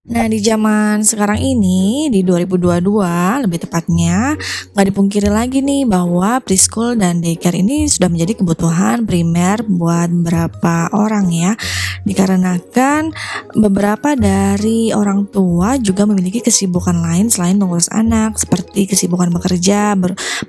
Nah, di zaman sekarang ini, di 2022 lebih tepatnya, nggak dipungkiri lagi nih bahwa preschool dan daycare ini sudah menjadi kebutuhan primer buat beberapa orang ya. Dikarenakan beberapa dari orang tua juga memiliki kesibukan lain selain mengurus anak, seperti kesibukan bekerja,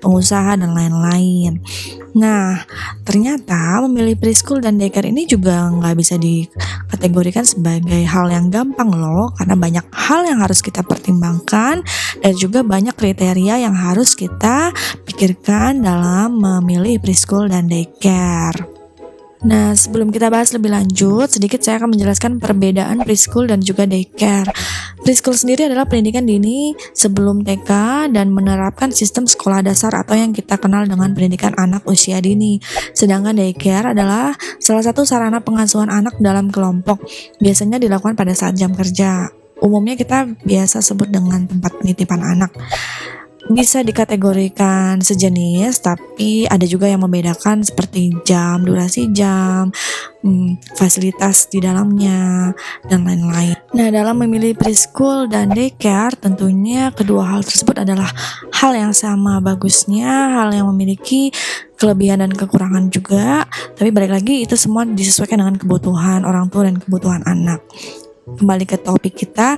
pengusaha, dan lain-lain. Nah, ternyata memilih preschool dan daycare ini juga nggak bisa dikategorikan sebagai hal yang gampang loh, karena banyak hal yang harus kita pertimbangkan dan juga banyak kriteria yang harus kita pikirkan dalam memilih preschool dan daycare. Nah, sebelum kita bahas lebih lanjut, sedikit saya akan menjelaskan perbedaan preschool dan juga daycare. Preschool sendiri adalah pendidikan dini sebelum TK dan menerapkan sistem sekolah dasar atau yang kita kenal dengan pendidikan anak usia dini. Sedangkan daycare adalah salah satu sarana pengasuhan anak dalam kelompok, biasanya dilakukan pada saat jam kerja. Umumnya kita biasa sebut dengan tempat penitipan anak. Bisa dikategorikan sejenis, tapi ada juga yang membedakan seperti jam, durasi jam, fasilitas di dalamnya, dan lain-lain. Nah, dalam memilih preschool dan daycare, tentunya kedua hal tersebut adalah hal yang sama bagusnya, hal yang memiliki kelebihan dan kekurangan juga, tapi balik lagi itu semua disesuaikan dengan kebutuhan orang tua dan kebutuhan anak. Kembali ke topik kita,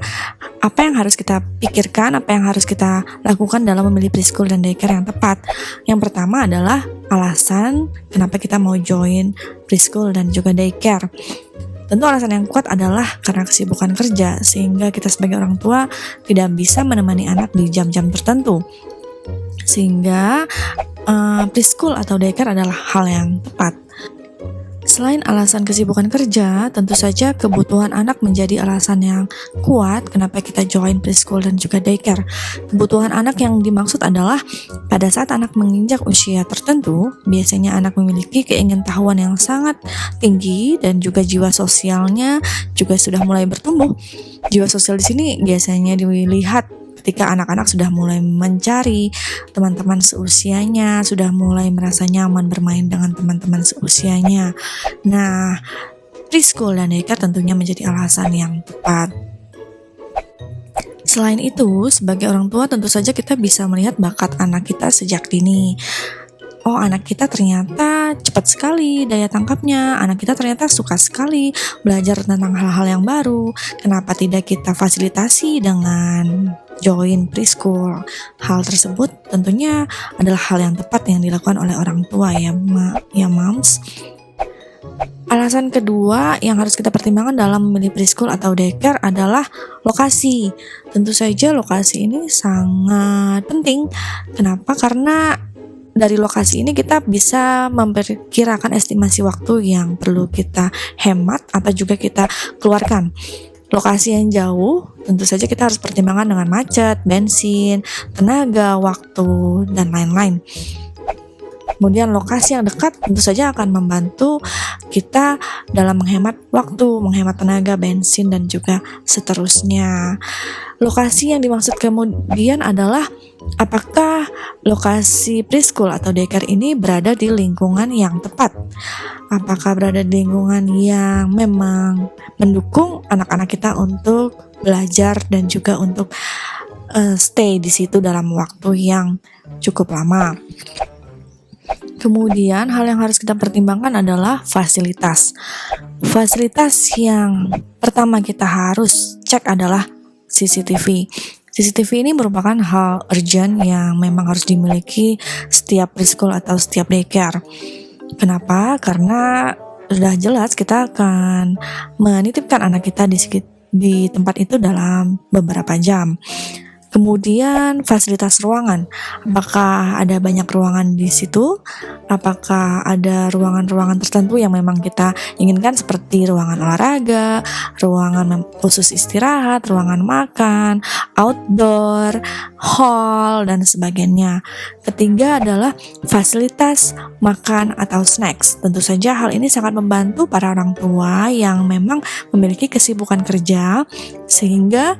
apa yang harus kita pikirkan, apa yang harus kita lakukan dalam memilih preschool dan daycare yang tepat. Yang pertama adalah alasan kenapa kita mau join preschool dan juga daycare. Tentu alasan yang kuat adalah karena kesibukan kerja, sehingga kita sebagai orang tua tidak bisa menemani anak di jam-jam tertentu. Sehingga preschool atau daycare adalah hal yang tepat. Selain alasan kesibukan kerja, tentu saja kebutuhan anak menjadi alasan yang kuat kenapa kita join preschool dan juga daycare. Kebutuhan anak yang dimaksud adalah pada saat anak menginjak usia tertentu, biasanya anak memiliki keingintahuan yang sangat tinggi dan juga jiwa sosialnya juga sudah mulai bertumbuh. Jiwa sosial di sini biasanya dilihat ketika anak-anak sudah mulai mencari teman-teman seusianya, sudah mulai merasa nyaman bermain dengan teman-teman seusianya. Nah, preschool dan daycare tentunya menjadi alasan yang tepat. Selain itu, sebagai orang tua tentu saja kita bisa melihat bakat anak kita sejak dini. Oh, anak kita ternyata cepat sekali daya tangkapnya, anak kita ternyata suka sekali belajar tentang hal-hal yang baru. Kenapa tidak kita fasilitasi dengan join preschool? Hal tersebut tentunya adalah hal yang tepat yang dilakukan oleh orang tua ya, moms. Alasan kedua yang harus kita pertimbangkan dalam memilih preschool atau daycare adalah lokasi. Tentu saja lokasi ini sangat penting. Kenapa? Karena dari lokasi ini kita bisa memperkirakan estimasi waktu yang perlu kita hemat atau juga kita keluarkan. Lokasi yang jauh, tentu saja kita harus pertimbangkan dengan macet, bensin, tenaga, waktu, dan lain-lain. Kemudian lokasi yang dekat tentu saja akan membantu kita dalam menghemat waktu, menghemat tenaga, bensin, dan juga seterusnya. Lokasi yang dimaksud kemudian adalah apakah lokasi preschool atau daycare ini berada di lingkungan yang tepat? Apakah berada di lingkungan yang memang mendukung anak-anak kita untuk belajar dan juga untuk stay di situ dalam waktu yang cukup lama? Kemudian hal yang harus kita pertimbangkan adalah fasilitas. Fasilitas yang pertama kita harus cek adalah CCTV. CCTV ini merupakan hal urgent yang memang harus dimiliki setiap preschool atau setiap daycare. Kenapa? Karena sudah jelas kita akan menitipkan anak kita di tempat itu dalam beberapa jam. Kemudian fasilitas ruangan, apakah ada banyak ruangan di situ? Apakah ada ruangan-ruangan tertentu yang memang kita inginkan seperti ruangan olahraga, ruangan khusus istirahat, ruangan makan, outdoor, hall, dan sebagainya. Ketiga adalah fasilitas makan atau snacks. Tentu saja hal ini sangat membantu para orang tua yang memang memiliki kesibukan kerja sehingga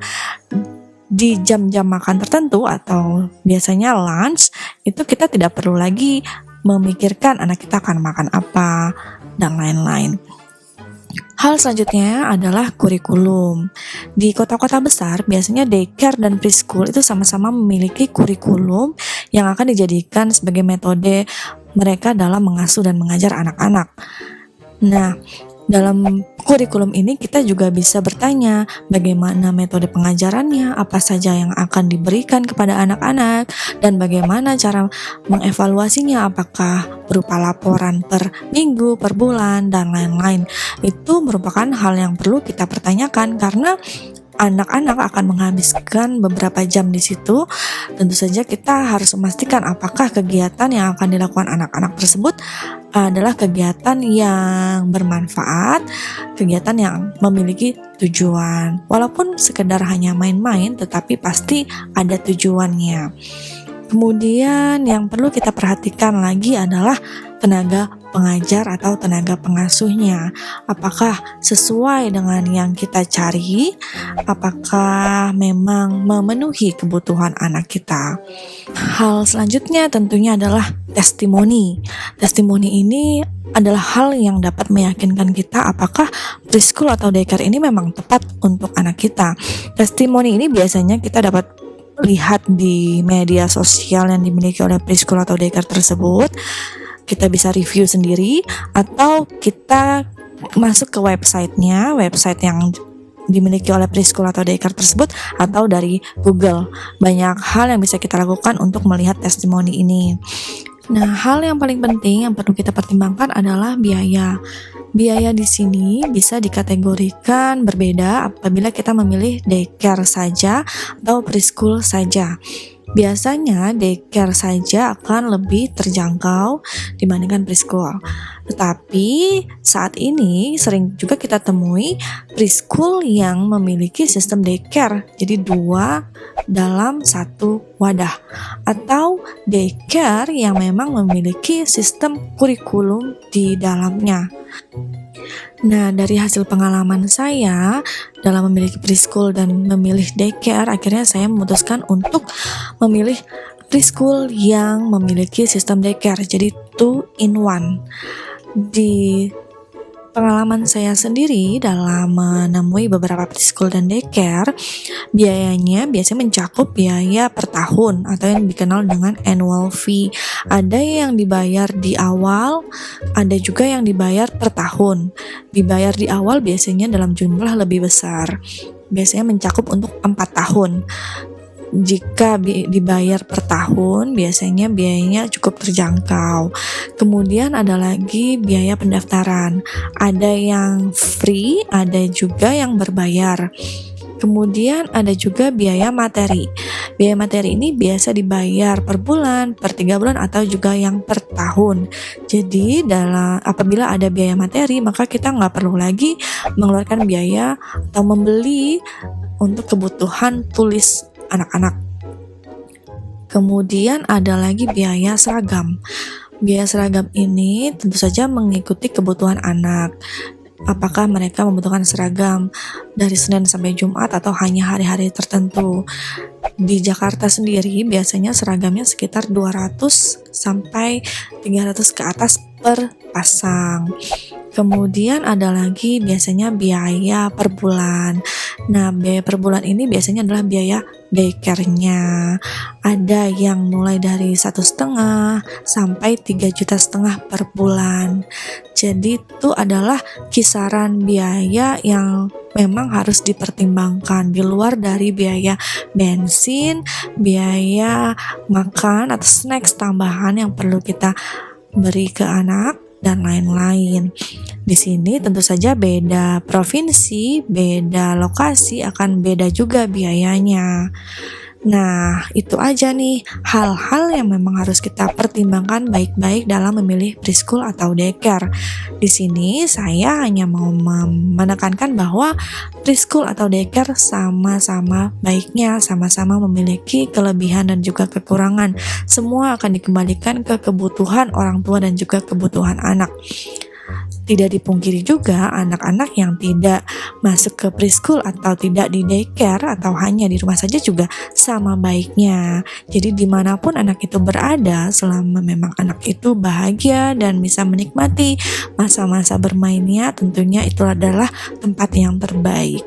di jam-jam makan tertentu atau biasanya lunch itu kita tidak perlu lagi memikirkan anak kita akan makan apa dan lain-lain. Hal selanjutnya adalah kurikulum. Di kota-kota besar, biasanya daycare dan preschool itu sama-sama memiliki kurikulum yang akan dijadikan sebagai metode mereka dalam mengasuh dan mengajar anak-anak. Nah, dalam kurikulum ini kita juga bisa bertanya bagaimana metode pengajarannya, apa saja yang akan diberikan kepada anak-anak, dan bagaimana cara mengevaluasinya, apakah berupa laporan per minggu, per bulan, dan lain-lain. Itu merupakan hal yang perlu kita pertanyakan karena anak-anak akan menghabiskan beberapa jam di situ. Tentu saja kita harus memastikan apakah kegiatan yang akan dilakukan anak-anak tersebut adalah kegiatan yang bermanfaat, kegiatan yang memiliki tujuan. Walaupun sekedar hanya main-main, tetapi pasti ada tujuannya. Kemudian yang perlu kita perhatikan lagi adalah tenaga pengajar atau tenaga pengasuhnya. Apakah sesuai dengan yang kita cari? Apakah memang memenuhi kebutuhan anak kita? Hal selanjutnya tentunya adalah testimoni. Testimoni ini adalah hal yang dapat meyakinkan kita apakah preschool atau daycare ini memang tepat untuk anak kita. Testimoni ini biasanya kita dapat lihat di media sosial yang dimiliki oleh preschool atau daycare tersebut. Kita bisa review sendiri atau kita masuk ke websitenya, website yang dimiliki oleh preschool atau daycare tersebut, atau dari Google. Banyak hal yang bisa kita lakukan untuk melihat testimoni ini. Nah, hal yang paling penting yang perlu kita pertimbangkan adalah biaya. Biaya di sini bisa dikategorikan berbeda apabila kita memilih daycare saja atau preschool saja. Biasanya daycare saja akan lebih terjangkau dibandingkan preschool. Tetapi saat ini sering juga kita temui preschool yang memiliki sistem daycare, jadi 2 dalam 1 wadah, atau daycare yang memang memiliki sistem kurikulum di dalamnya. Nah, dari hasil pengalaman saya dalam memiliki preschool dan memilih daycare, akhirnya saya memutuskan untuk memilih preschool yang memiliki sistem daycare, jadi 2 in 1. Di pengalaman saya sendiri dalam menemui beberapa preschool dan daycare, biayanya biasanya mencakup biaya per tahun atau yang dikenal dengan annual fee. Ada yang dibayar di awal, ada juga yang dibayar per tahun. Dibayar di awal biasanya dalam jumlah lebih besar, biasanya mencakup untuk 4 tahun. Jika dibayar per tahun, biasanya biayanya cukup terjangkau. Kemudian ada lagi biaya pendaftaran. Ada yang free, ada juga yang berbayar. Kemudian ada juga biaya materi. Biaya materi ini biasa dibayar per bulan, per 3 bulan, atau juga yang per tahun. Jadi apabila ada biaya materi, maka kita nggak perlu lagi mengeluarkan biaya atau membeli untuk kebutuhan tulis anak-anak. Kemudian ada lagi biaya seragam. Biaya seragam ini tentu saja mengikuti kebutuhan anak. Apakah mereka membutuhkan seragam dari Senin sampai Jumat atau hanya hari-hari tertentu. Di Jakarta sendiri biasanya seragamnya sekitar 200 sampai 300 ke atas per pasang. Kemudian ada lagi biasanya biaya per bulan. Nah, biaya per bulan ini biasanya adalah biaya daycare-nya. Ada yang mulai dari 1,5 sampai 3,5 juta per bulan. Jadi itu adalah kisaran biaya yang memang harus dipertimbangkan di luar dari biaya bensin, biaya makan atau snacks tambahan yang perlu kita beri ke anak, dan lain-lain. Di sini tentu saja beda provinsi, beda lokasi akan beda juga biayanya. Nah, itu aja nih hal-hal yang memang harus kita pertimbangkan baik-baik dalam memilih preschool atau daycare. Di sini saya hanya mau menekankan bahwa preschool atau daycare sama-sama baiknya, sama-sama memiliki kelebihan dan juga kekurangan. Semua akan dikembalikan ke kebutuhan orang tua dan juga kebutuhan anak. Tidak dipungkiri juga anak-anak yang tidak masuk ke preschool atau tidak di daycare atau hanya di rumah saja juga sama baiknya. Jadi dimanapun anak itu berada, selama memang anak itu bahagia dan bisa menikmati masa-masa bermainnya, tentunya itu adalah tempat yang terbaik.